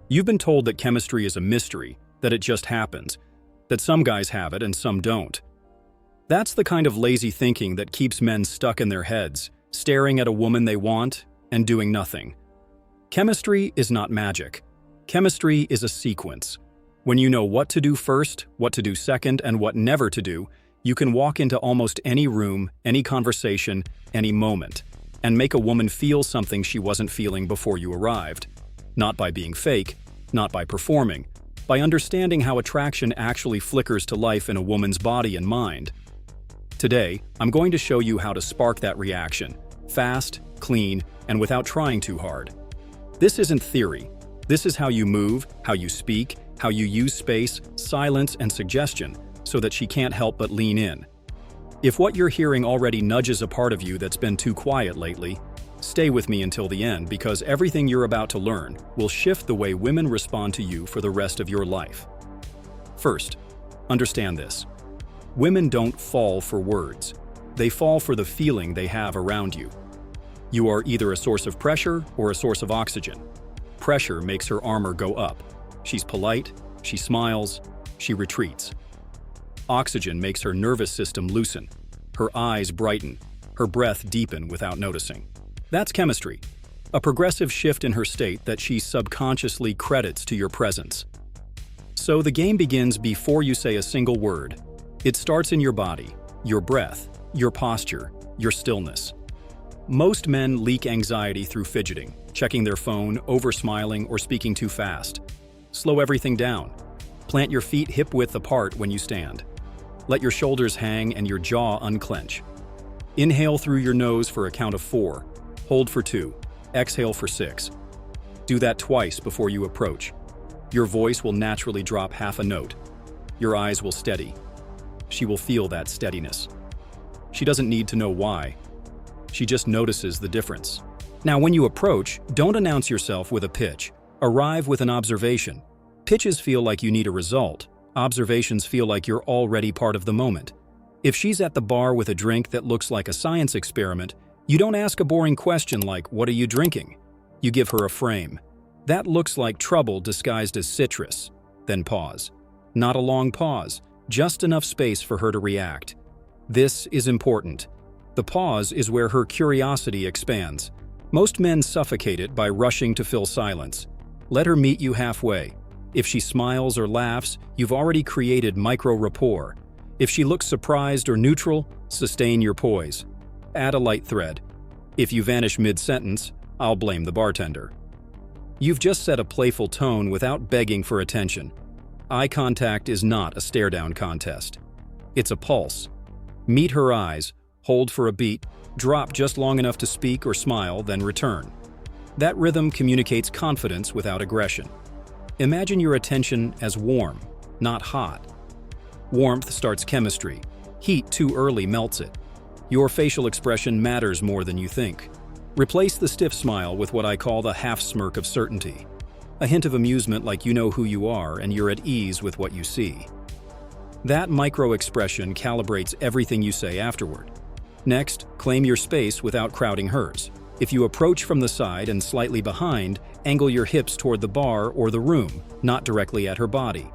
You've been told that chemistry is a mystery, that it just happens, that some guys have it and some don't. That's the kind of lazy thinking that keeps men stuck in their heads, staring at a woman they want and doing nothing. Chemistry is not magic. Chemistry is a sequence. When you know what to do first, what to do second, and what never to do, you can walk into almost any room, any conversation, any moment, and make a woman feel something she wasn't feeling before you arrived. Not by being fake, not by performing, by understanding how attraction actually flickers to life in a woman's body and mind. Today, I'm going to show you how to spark that reaction, fast, clean, and without trying too hard. This isn't theory. This is how you move, how you speak, how you use space, silence, and suggestion so that she can't help but lean in. If what you're hearing already nudges a part of you that's been too quiet lately, stay with me until the end because everything you're about to learn will shift the way women respond to you for the rest of your life. First, understand this. Women don't fall for words. They fall for the feeling they have around you. You are either a source of pressure or a source of oxygen. Pressure makes her armor go up. She's polite, she smiles, she retreats. Oxygen makes her nervous system loosen, her eyes brighten, her breath deepen without noticing. That's chemistry, a progressive shift in her state that she subconsciously credits to your presence. So the game begins before you say a single word. It starts in your body, your breath, your posture, your stillness. Most men leak anxiety through fidgeting, checking their phone, over-smiling, or speaking too fast. Slow everything down. Plant your feet hip-width apart when you stand. Let your shoulders hang and your jaw unclench. Inhale through your nose for a count of 4. Hold for 2. Exhale for 6. Do that twice before you approach. Your voice will naturally drop half a note. Your eyes will steady. She will feel that steadiness. She doesn't need to know why. She just notices the difference. Now, when you approach, don't announce yourself with a pitch. Arrive with an observation. Pitches feel like you need a result. Observations feel like you're already part of the moment. If she's at the bar with a drink that looks like a science experiment, you don't ask a boring question like, "What are you drinking?" You give her a frame. That looks like trouble disguised as citrus. Then pause. Not a long pause, just enough space for her to react. This is important. The pause is where her curiosity expands. Most men suffocate it by rushing to fill silence. Let her meet you halfway. If she smiles or laughs, you've already created micro-rapport. If she looks surprised or neutral, sustain your poise. Add a light thread. If you vanish mid-sentence, I'll blame the bartender. You've just set a playful tone without begging for attention. Eye contact is not a stare-down contest. It's a pulse. Meet her eyes, hold for a beat, drop just long enough to speak or smile, then return. That rhythm communicates confidence without aggression. Imagine your attention as warm, not hot. Warmth starts chemistry. Heat too early melts it. Your facial expression matters more than you think. Replace the stiff smile with what I call the half smirk of certainty. A hint of amusement like you know who you are and you're at ease with what you see. That micro-expression calibrates everything you say afterward. Next, claim your space without crowding hers. If you approach from the side and slightly behind, angle your hips toward the bar or the room, not directly at her body.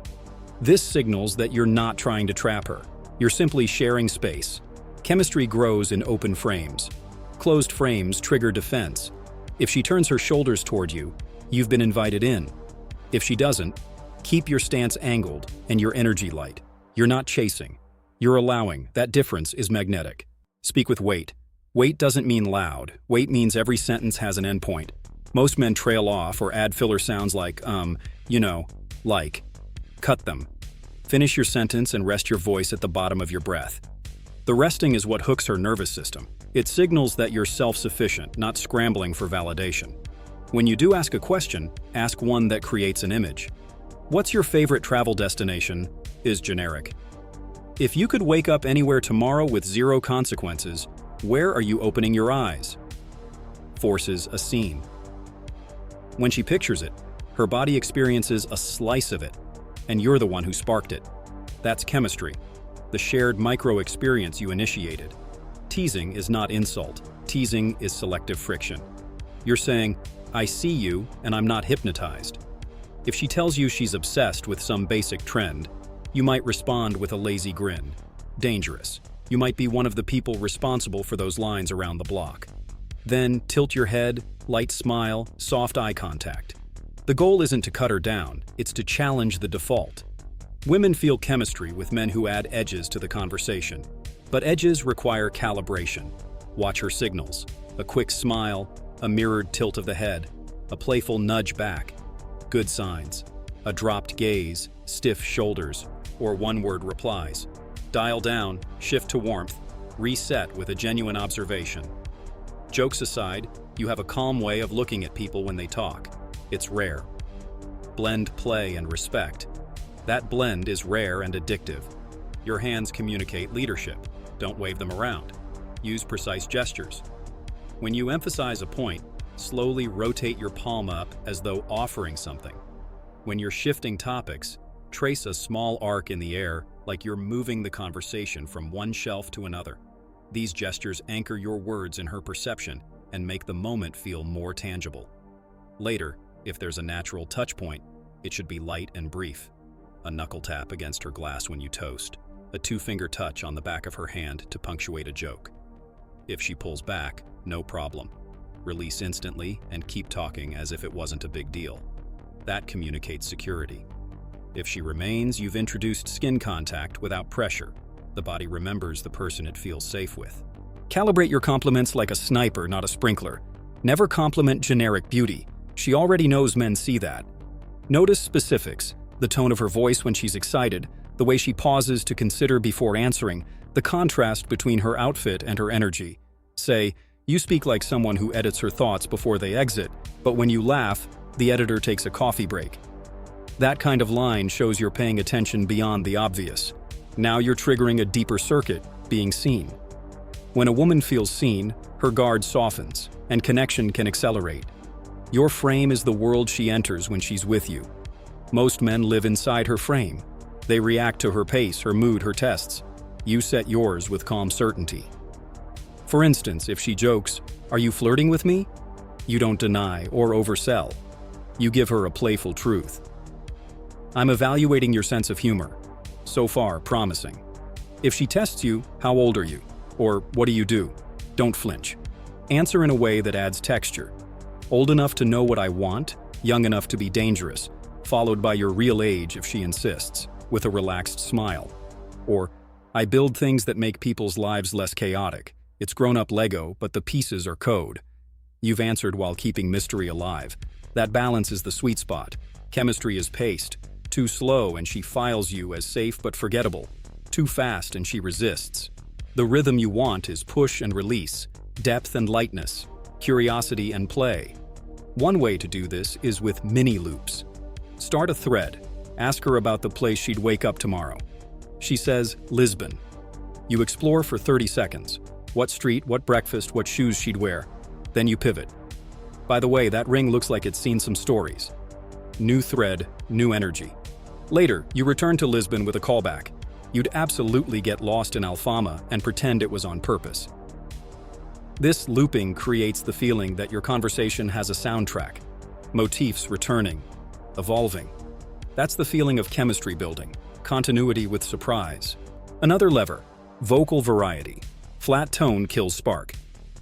This signals that you're not trying to trap her. You're simply sharing space. Chemistry grows in open frames. Closed frames trigger defense. If she turns her shoulders toward you, you've been invited in. If she doesn't, keep your stance angled and your energy light. You're not chasing. You're allowing. That difference is magnetic. Speak with weight. Weight doesn't mean loud. Weight means every sentence has an endpoint. Most men trail off or add filler sounds like, like. Cut them. Finish your sentence and rest your voice at the bottom of your breath. The resting is what hooks her nervous system. It signals that you're self-sufficient, not scrambling for validation. When you do ask a question, ask one that creates an image. What's your favorite travel destination? Is generic. If you could wake up anywhere tomorrow with 0 consequences, where are you opening your eyes? Forces a scene. When she pictures it, her body experiences a slice of it, and you're the one who sparked it. That's chemistry, the shared micro-experience you initiated. Teasing is not insult. Teasing is selective friction. You're saying, "I see you, and I'm not hypnotized." If she tells you she's obsessed with some basic trend, you might respond with a lazy grin. Dangerous. You might be one of the people responsible for those lines around the block. Then tilt your head, light smile, soft eye contact. The goal isn't to cut her down, it's to challenge the default. Women feel chemistry with men who add edges to the conversation. But edges require calibration. Watch her signals. A quick smile, a mirrored tilt of the head, a playful nudge back. Good signs. A dropped gaze, stiff shoulders, or one-word replies. Dial down, shift to warmth, reset with a genuine observation. Jokes aside, you have a calm way of looking at people when they talk. It's rare. Blend play and respect. That blend is rare and addictive. Your hands communicate leadership. Don't wave them around. Use precise gestures. When you emphasize a point, slowly rotate your palm up as though offering something. When you're shifting topics, trace a small arc in the air like you're moving the conversation from one shelf to another. These gestures anchor your words in her perception and make the moment feel more tangible. Later, if there's a natural touch point, it should be light and brief. A knuckle tap against her glass when you toast. A two-finger touch on the back of her hand to punctuate a joke. If she pulls back, no problem. Release instantly and keep talking as if it wasn't a big deal. That communicates security. If she remains, you've introduced skin contact without pressure. The body remembers the person it feels safe with. Calibrate your compliments like a sniper, not a sprinkler. Never compliment generic beauty. She already knows men see that. Notice specifics, the tone of her voice when she's excited, the way she pauses to consider before answering, the contrast between her outfit and her energy. Say, "You speak like someone who edits her thoughts before they exit, but when you laugh, the editor takes a coffee break." That kind of line shows you're paying attention beyond the obvious. Now you're triggering a deeper circuit, being seen. When a woman feels seen, her guard softens, and connection can accelerate. Your frame is the world she enters when she's with you. Most men live inside her frame. They react to her pace, her mood, her tests. You set yours with calm certainty. For instance, if she jokes, "Are you flirting with me?" You don't deny or oversell. You give her a playful truth. "I'm evaluating your sense of humor. So far, promising." If she tests you, "How old are you?" or "What do you do?" Don't flinch. Answer in a way that adds texture. Old enough to know what I want, young enough to be dangerous, followed by your real age if she insists, with a relaxed smile. Or, "I build things that make people's lives less chaotic. It's grown-up Lego, but the pieces are code." You've answered while keeping mystery alive. That balance is the sweet spot. Chemistry is paced. Too slow and she files you as safe but forgettable. Too fast and she resists. The rhythm you want is push and release, depth and lightness, curiosity and play. One way to do this is with mini loops. Start a thread. Ask her about the place she'd wake up tomorrow. She says, "Lisbon." You explore for 30 seconds. What street, what breakfast, what shoes she'd wear. Then you pivot. "By the way, that ring looks like it's seen some stories." New thread, new energy. Later, you return to Lisbon with a callback. You'd absolutely get lost in Alfama and pretend it was on purpose. This looping creates the feeling that your conversation has a soundtrack. Motifs returning, evolving. That's the feeling of chemistry building, continuity with surprise. Another lever, vocal variety. Flat tone kills spark.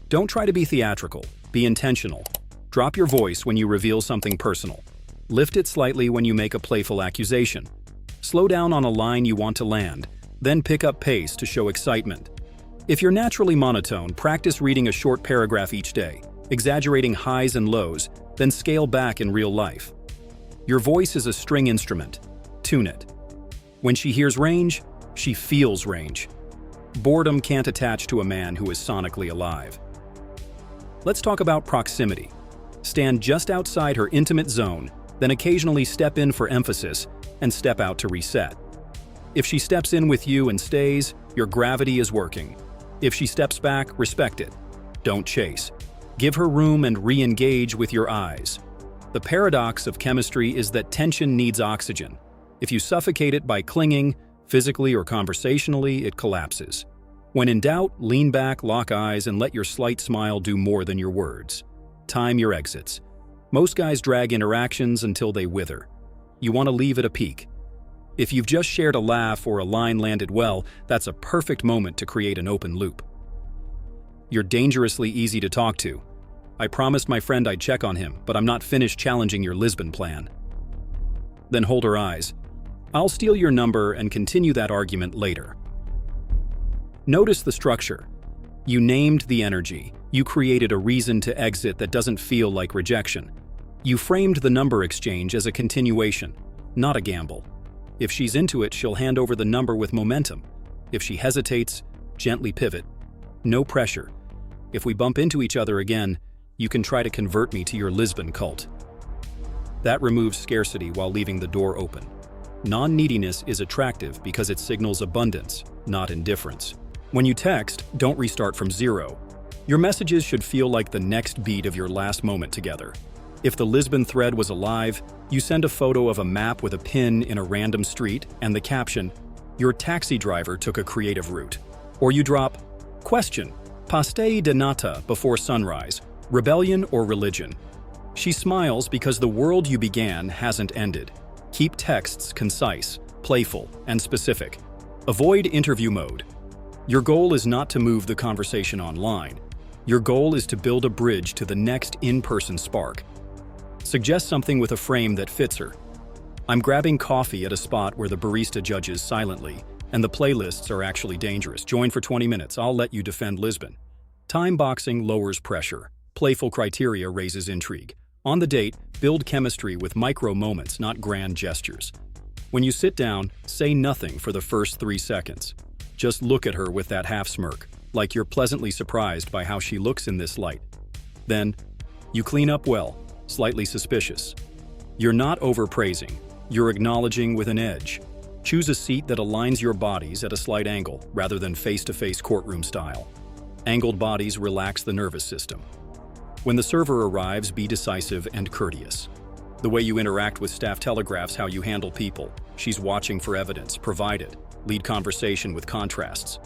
Don't try to be theatrical, be intentional. Drop your voice when you reveal something personal. Lift it slightly when you make a playful accusation. Slow down on a line you want to land, then pick up pace to show excitement. If you're naturally monotone, practice reading a short paragraph each day, exaggerating highs and lows, then scale back in real life. Your voice is a string instrument. Tune it. When she hears range, she feels range. Boredom can't attach to a man who is sonically alive. Let's talk about proximity. Stand just outside her intimate zone, then occasionally step in for emphasis and step out to reset. If she steps in with you and stays, your gravity is working. If she steps back, respect it. Don't chase. Give her room and re-engage with your eyes. The paradox of chemistry is that tension needs oxygen. If you suffocate it by clinging, physically or conversationally, it collapses. When in doubt, lean back, lock eyes, and let your slight smile do more than your words. Time your exits. Most guys drag interactions until they wither. You want to leave at a peak. If you've just shared a laugh or a line landed well, that's a perfect moment to create an open loop. You're dangerously easy to talk to. I promised my friend I'd check on him, but I'm not finished challenging your Lisbon plan. Then hold her eyes. I'll steal your number and continue that argument later. Notice the structure. You named the energy. You created a reason to exit that doesn't feel like rejection. You framed the number exchange as a continuation, not a gamble. If she's into it, she'll hand over the number with momentum. If she hesitates, gently pivot. No pressure. If we bump into each other again, you can try to convert me to your Lisbon cult. That removes scarcity while leaving the door open. Non-neediness is attractive because it signals abundance, not indifference. When you text, don't restart from zero. Your messages should feel like the next beat of your last moment together. If the Lisbon thread was alive, you send a photo of a map with a pin in a random street and the caption, "Your taxi driver took a creative route." Or you drop, "Question, pastel de nata before sunrise, rebellion or religion?" She smiles because the world you began hasn't ended. Keep texts concise, playful, and specific. Avoid interview mode. Your goal is not to move the conversation online. Your goal is to build a bridge to the next in-person spark. Suggest something with a frame that fits her. I'm grabbing coffee at a spot where the barista judges silently, and the playlists are actually dangerous. Join for 20 minutes, I'll let you defend Lisbon. Time boxing lowers pressure. Playful criteria raises intrigue. On the date, build chemistry with micro moments, not grand gestures. When you sit down, say nothing for the first 3 seconds. Just look at her with that half smirk, like you're pleasantly surprised by how she looks in this light. Then, you clean up well, slightly suspicious. You're not overpraising, you're acknowledging with an edge. Choose a seat that aligns your bodies at a slight angle, rather than face-to-face courtroom style. Angled bodies relax the nervous system. When the server arrives, be decisive and courteous. The way you interact with staff telegraphs how you handle people. She's watching for evidence, provide it. Lead conversation with contrasts.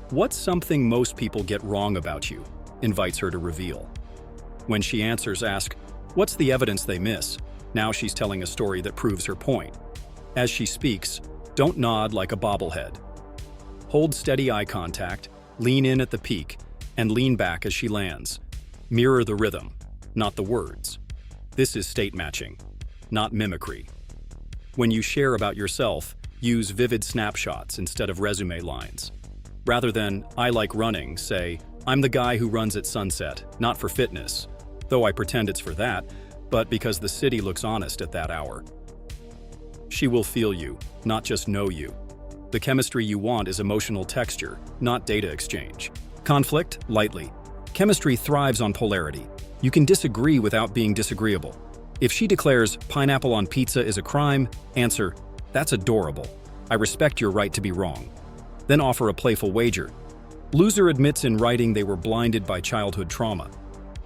What's something most people get wrong about you? Invites her to reveal. When she answers, ask, what's the evidence they miss? Now she's telling a story that proves her point. As she speaks, don't nod like a bobblehead. Hold steady eye contact, lean in at the peak, and lean back as she lands. Mirror the rhythm, not the words. This is state matching, not mimicry. When you share about yourself, use vivid snapshots instead of resume lines. Rather than, I like running, say, I'm the guy who runs at sunset, not for fitness, though I pretend it's for that, but because the city looks honest at that hour. She will feel you, not just know you. The chemistry you want is emotional texture, not data exchange. Conflict, lightly. Chemistry thrives on polarity. You can disagree without being disagreeable. If she declares pineapple on pizza is a crime, answer, that's adorable. I respect your right to be wrong. Then offer a playful wager. Loser admits in writing they were blinded by childhood trauma.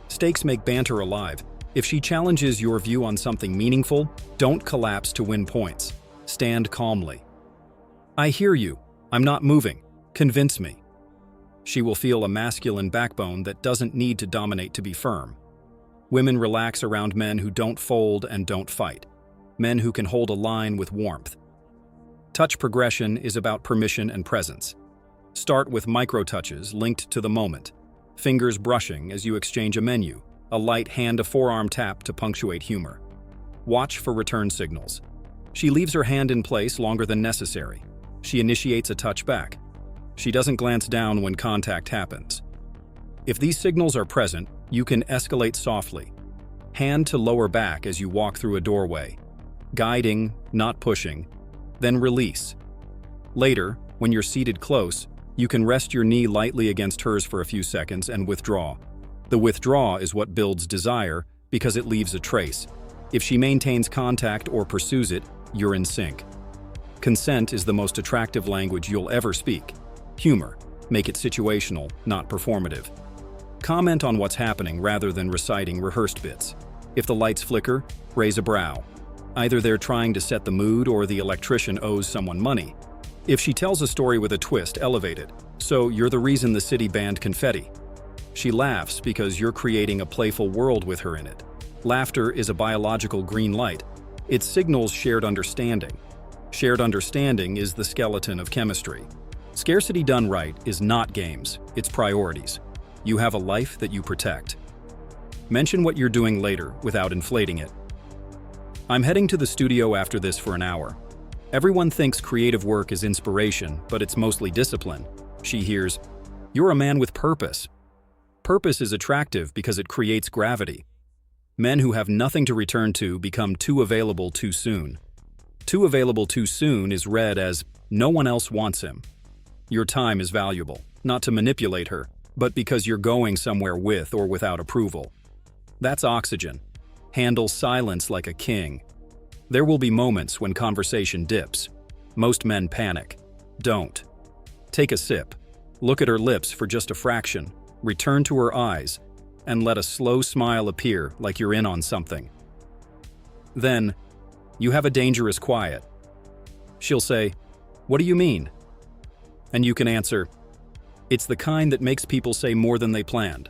Stakes make banter alive. If she challenges your view on something meaningful, don't collapse to win points. Stand calmly. I hear you. I'm not moving. Convince me. She will feel a masculine backbone that doesn't need to dominate to be firm. Women relax around men who don't fold and don't fight. Men who can hold a line with warmth. Touch progression is about permission and presence. Start with micro-touches linked to the moment. Fingers brushing as you exchange a menu. A light hand-to-forearm tap to punctuate humor. Watch for return signals. She leaves her hand in place longer than necessary. She initiates a touch back. She doesn't glance down when contact happens. If these signals are present, you can escalate softly. Hand to lower back as you walk through a doorway. Guiding, not pushing. Then release. Later, when you're seated close, you can rest your knee lightly against hers for a few seconds and withdraw. The withdraw is what builds desire because it leaves a trace. If she maintains contact or pursues it, you're in sync. Consent is the most attractive language you'll ever speak. Humor. Make it situational, not performative. Comment on what's happening rather than reciting rehearsed bits. If the lights flicker, raise a brow. Either they're trying to set the mood or the electrician owes someone money. If she tells a story with a twist, elevate it. So you're the reason the city banned confetti. She laughs because you're creating a playful world with her in it. Laughter is a biological green light. It signals shared understanding. Shared understanding is the skeleton of chemistry. Scarcity done right is not games, it's priorities. You have a life that you protect. Mention what you're doing later without inflating it. I'm heading to the studio after this for an hour. Everyone thinks creative work is inspiration, but it's mostly discipline. She hears, "You're a man with purpose." Purpose is attractive because it creates gravity. Men who have nothing to return to become too available too soon. Too available too soon is read as, no one else wants him. Your time is valuable, not to manipulate her, but because you're going somewhere with or without approval. That's oxygen. Handle silence like a king. There will be moments when conversation dips. Most men panic. Don't. Take a sip. Look at her lips for just a fraction. Return to her eyes, and let a slow smile appear like you're in on something. Then, you have a dangerous quiet. She'll say, "What do you mean?" And you can answer, "It's the kind that makes people say more than they planned."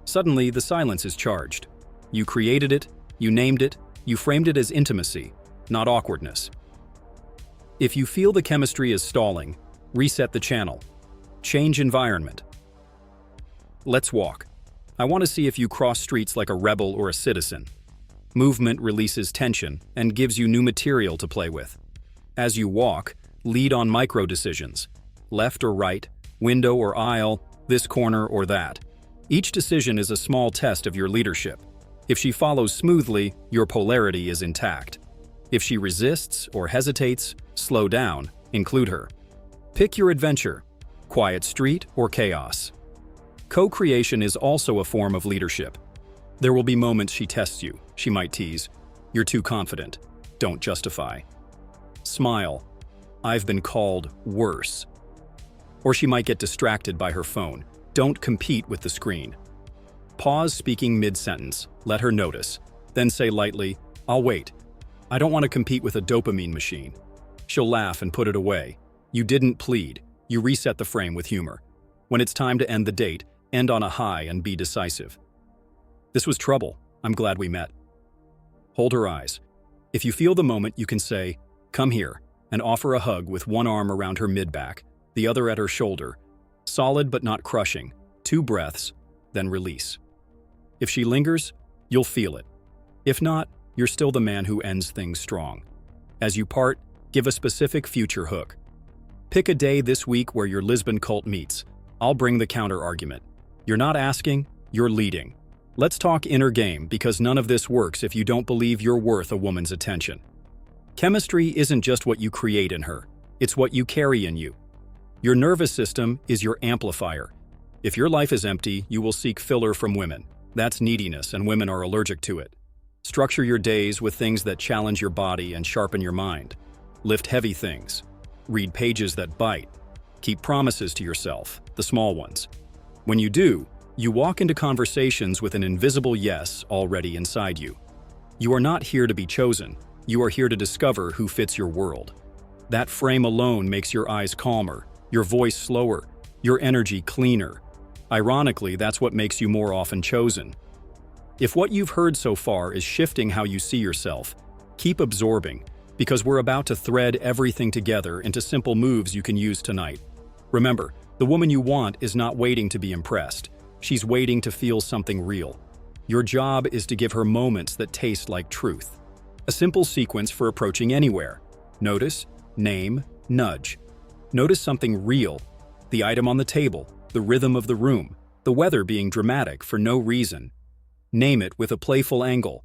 Suddenly, the silence is charged. You created it, you named it, you framed it as intimacy, not awkwardness. If you feel the chemistry is stalling, reset the channel. Change environment. Let's walk. I want to see if you cross streets like a rebel or a citizen. Movement releases tension and gives you new material to play with. As you walk, lead on micro decisions. Left or right, window or aisle, this corner or that. Each decision is a small test of your leadership. If she follows smoothly, your polarity is intact. If she resists or hesitates, slow down, include her. Pick your adventure, quiet street or chaos. Co-creation is also a form of leadership. There will be moments she tests you. She might tease, "You're too confident. Don't justify." Smile, "I've been called worse." Or she might get distracted by her phone. Don't compete with the screen. Pause speaking mid-sentence. Let her notice. Then say lightly, "I'll wait. I don't want to compete with a dopamine machine." She'll laugh and put it away. You didn't plead. You reset the frame with humor. When it's time to end the date, end on a high and be decisive. "This was trouble. I'm glad we met." Hold her eyes. If you feel the moment, you can say, "Come here," and offer a hug with one arm around her mid-back, the other at her shoulder. Solid but not crushing. 2 breaths, then release. If she lingers, you'll feel it. If not, you're still the man who ends things strong. As you part, give a specific future hook. Pick a day this week where your Lisbon cult meets. I'll bring the counter-argument. You're not asking, you're leading. Let's talk inner game, because none of this works if you don't believe you're worth a woman's attention. Chemistry isn't just what you create in her, it's what you carry in you. Your nervous system is your amplifier. If your life is empty, you will seek filler from women. That's neediness, and women are allergic to it. Structure your days with things that challenge your body and sharpen your mind. Lift heavy things. Read pages that bite. Keep promises to yourself, the small ones. When you do, you walk into conversations with an invisible yes already inside you. You are not here to be chosen. You are here to discover who fits your world. That frame alone makes your eyes calmer, your voice slower, your energy cleaner. Ironically, that's what makes you more often chosen. If what you've heard so far is shifting how you see yourself, keep absorbing, because we're about to thread everything together into simple moves you can use tonight. Remember, the woman you want is not waiting to be impressed. She's waiting to feel something real. Your job is to give her moments that taste like truth. A simple sequence for approaching anywhere. Notice, name, nudge. Notice something real. The item on the table, the rhythm of the room, the weather being dramatic for no reason. Name it with a playful angle.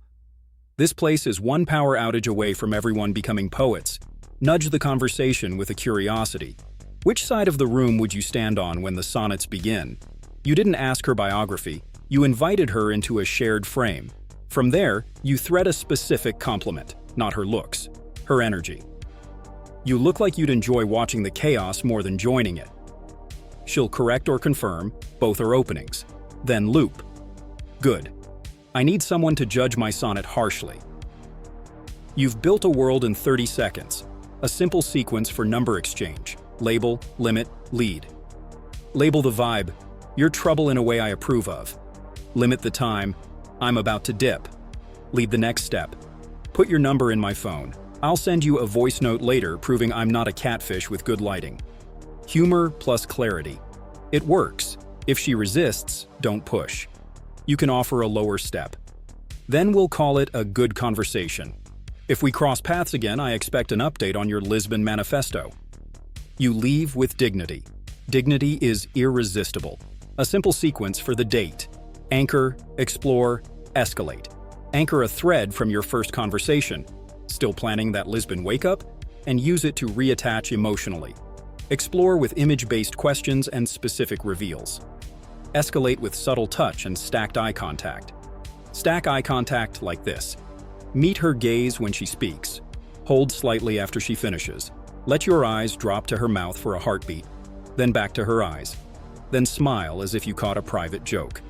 This place is one power outage away from everyone becoming poets. Nudge the conversation with a curiosity. Which side of the room would you stand on when the sonnets begin? You didn't ask her biography, you invited her into a shared frame. From there, you thread a specific compliment, not her looks, her energy. You look like you'd enjoy watching the chaos more than joining it. She'll correct or confirm, both are openings. Then loop. Good. I need someone to judge my sonnet harshly. You've built a world in 30 seconds, a simple sequence for number exchange. Label, limit, lead. Label the vibe, you're trouble in a way I approve of. Limit the time, I'm about to dip. Lead the next step. Put your number in my phone. I'll send you a voice note later proving I'm not a catfish with good lighting. Humor plus clarity. It works. If she resists, don't push. You can offer a lower step. Then we'll call it a good conversation. If we cross paths again, I expect an update on your Lisbon manifesto. You leave with dignity. Dignity is irresistible. A simple sequence for the date. Anchor, explore, escalate. Anchor a thread from your first conversation, still planning that Lisbon wake-up, and use it to reattach emotionally. Explore with image-based questions and specific reveals. Escalate with subtle touch and stacked eye contact. Stack eye contact like this. Meet her gaze when she speaks. Hold slightly after she finishes. Let your eyes drop to her mouth for a heartbeat, then back to her eyes. Then smile as if you caught a private joke.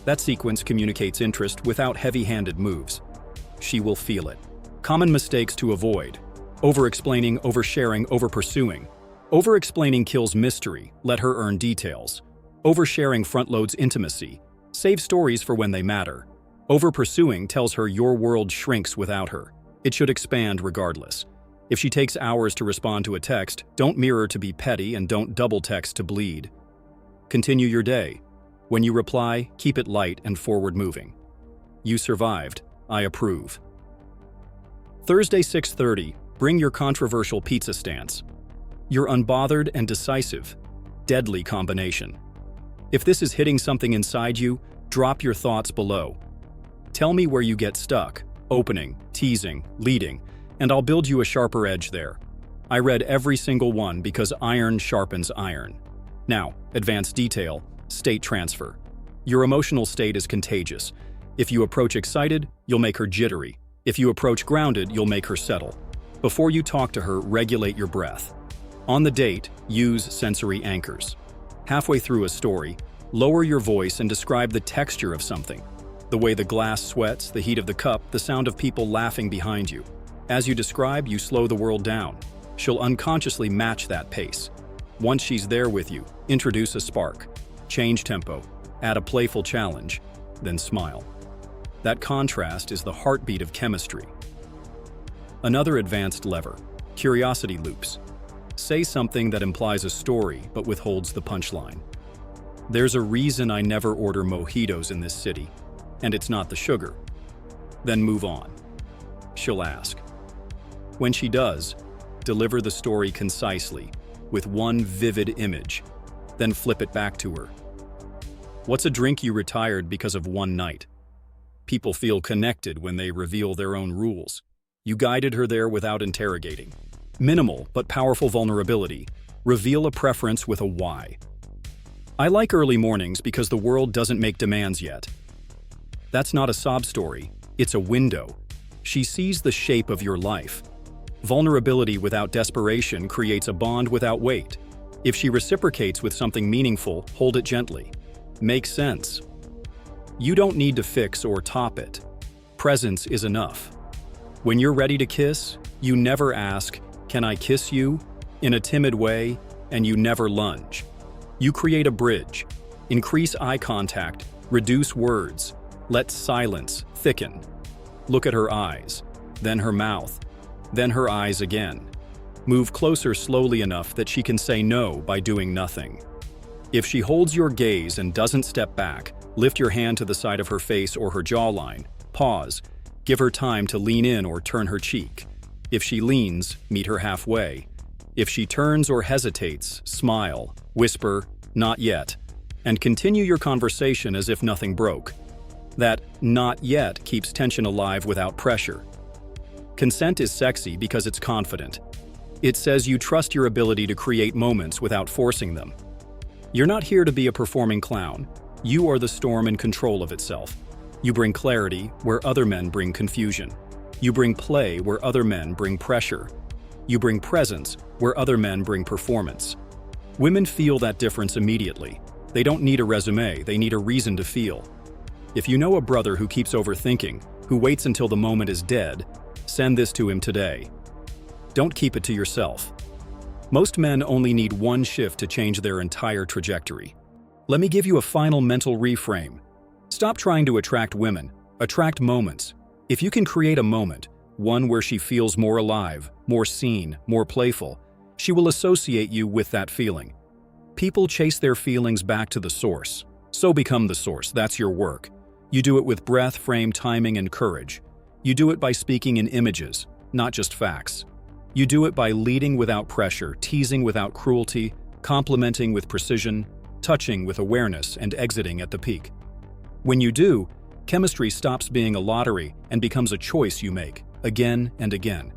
That sequence communicates interest without heavy-handed moves. She will feel it. Common mistakes to avoid. Over-explaining, oversharing, over-pursuing. Over-explaining kills mystery, let her earn details. Oversharing front-loads intimacy. Save stories for when they matter. Over-pursuing tells her your world shrinks without her. It should expand regardless. If she takes hours to respond to a text, don't mirror to be petty and don't double-text to bleed. Continue your day. When you reply, keep it light and forward-moving. You survived. I approve. Thursday, 6:30. Bring your controversial pizza stance. You're unbothered and decisive. Deadly combination. If this is hitting something inside you, drop your thoughts below. Tell me where you get stuck, opening, teasing, leading, and I'll build you a sharper edge there. I read every single one because iron sharpens iron. Now, advanced detail, state transfer. Your emotional state is contagious. If you approach excited, you'll make her jittery. If you approach grounded, you'll make her settle. Before you talk to her, regulate your breath. On the date, use sensory anchors. Halfway through a story, lower your voice and describe the texture of something. The way the glass sweats, the heat of the cup, the sound of people laughing behind you. As you describe, you slow the world down. She'll unconsciously match that pace. Once she's there with you, introduce a spark. Change tempo, add a playful challenge, then smile. That contrast is the heartbeat of chemistry. Another advanced lever, curiosity loops. Say something that implies a story but withholds the punchline. There's a reason I never order mojitos in this city, and it's not the sugar. Then move on. She'll ask. When she does, deliver the story concisely, with one vivid image, then flip it back to her. What's a drink you retired because of one night? People feel connected when they reveal their own rules. You guided her there without interrogating. Minimal but powerful vulnerability. Reveal a preference with a why. I like early mornings because the world doesn't make demands yet. That's not a sob story, it's a window. She sees the shape of your life. Vulnerability without desperation creates a bond without weight. If she reciprocates with something meaningful, hold it gently. Make sense. You don't need to fix or top it. Presence is enough. When you're ready to kiss, you never ask, "Can I kiss you?" in a timid way, and you never lunge. You create a bridge. Increase eye contact, reduce words, let silence thicken. Look at her eyes, then her mouth, then her eyes again. Move closer slowly enough that she can say no by doing nothing. If she holds your gaze and doesn't step back, lift your hand to the side of her face or her jawline. Pause. Give her time to lean in or turn her cheek. If she leans, meet her halfway. If she turns or hesitates, smile, whisper, "Not yet," and continue your conversation as if nothing broke. That "not yet" keeps tension alive without pressure. Consent is sexy because it's confident. It says you trust your ability to create moments without forcing them. You're not here to be a performing clown. You are the storm in control of itself. You bring clarity where other men bring confusion. You bring play where other men bring pressure. You bring presence where other men bring performance. Women feel that difference immediately. They don't need a resume, they need a reason to feel. If you know a brother who keeps overthinking, who waits until the moment is dead, send this to him today. Don't keep it to yourself. Most men only need one shift to change their entire trajectory. Let me give you a final mental reframe. Stop trying to attract women. Attract moments. If you can create a moment, one where she feels more alive, more seen, more playful, she will associate you with that feeling. People chase their feelings back to the source. So become the source. That's your work. You do it with breath, frame, timing, and courage. You do it by speaking in images, not just facts. You do it by leading without pressure, teasing without cruelty, complimenting with precision, touching with awareness, and exiting at the peak. When you do, chemistry stops being a lottery and becomes a choice you make, again and again.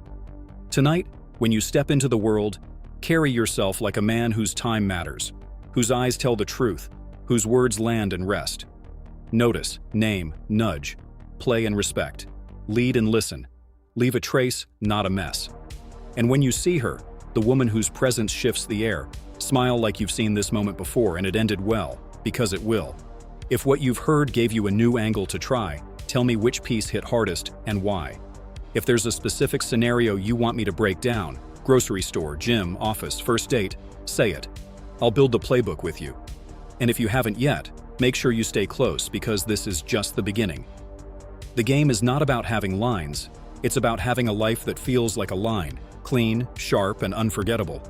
Tonight, when you step into the world, carry yourself like a man whose time matters, whose eyes tell the truth, whose words land and rest. Notice, name, nudge, play and respect. Lead and listen. Leave a trace, not a mess. And when you see her, the woman whose presence shifts the air, smile like you've seen this moment before and it ended well, because it will. If what you've heard gave you a new angle to try, tell me which piece hit hardest and why. If there's a specific scenario you want me to break down, grocery store, gym, office, first date, say it. I'll build the playbook with you. And if you haven't yet, make sure you stay close because this is just the beginning. The game is not about having lines, it's about having a life that feels like a line, clean, sharp, and unforgettable.